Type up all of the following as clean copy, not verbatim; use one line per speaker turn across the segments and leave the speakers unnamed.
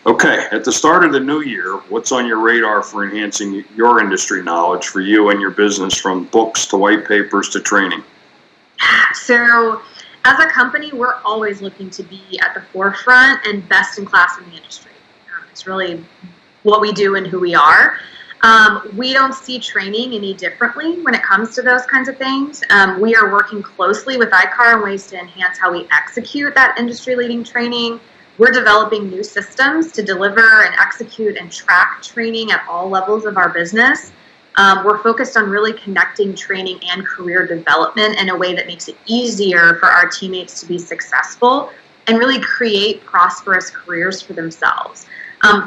Okay, at the start of the new year, what's on your radar for enhancing your industry knowledge for you and your business, from books to white papers to training?
So as a company, we're always looking to be at the forefront and best in class in the industry. It's really what we do and who we are. We don't see training any differently when it comes to those kinds of things. We are working closely with ICAR on ways to enhance how we execute that industry-leading training. We're developing new systems to deliver and execute and track training at all levels of our business. We're focused on really connecting training and career development in a way that makes it easier for our teammates to be successful and really create prosperous careers for themselves.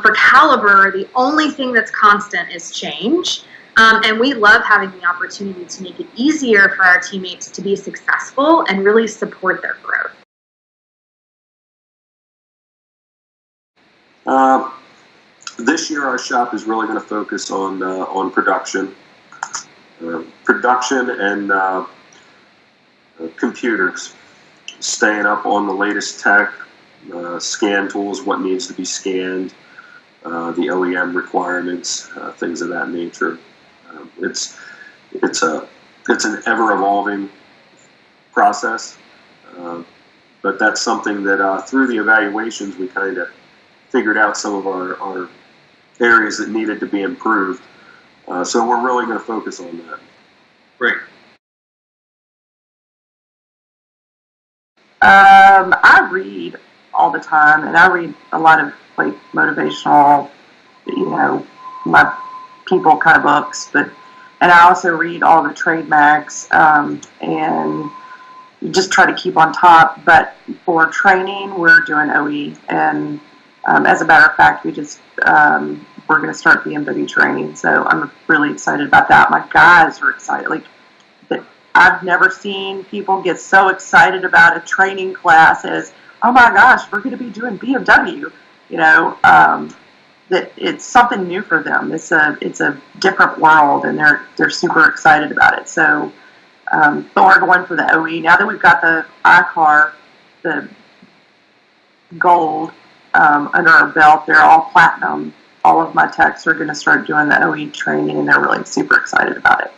For Caliber, the only thing that's constant is change. And we love having the opportunity to make it easier for our teammates to be successful and really support their growth.
This year, our shop is really going to focus on production, and computers, staying up on the latest tech, scan tools, what needs to be scanned, the OEM requirements, things of that nature. It's an ever-evolving process, but that's something that through the evaluations we kind of figured out some of our areas that needed to be improved. So we're really going to focus on that.
Great.
I read all the time, and I read a lot of like motivational, my people kind of books, and I also read all the trade mags, and just try to keep on top. But for training, we're doing OE, and as a matter of fact, we're going to start BMW training, so I'm really excited about that. My guys are excited. I've never seen people get so excited about a training class as, oh my gosh, we're going to be doing BMW. That it's something new for them. It's a different world, and they're super excited about it. So we're going for the OE now that we've got the ICAR, the gold under our belt. They're all platinum. All of my techs are going to start doing the OE training, and they're really super excited about it.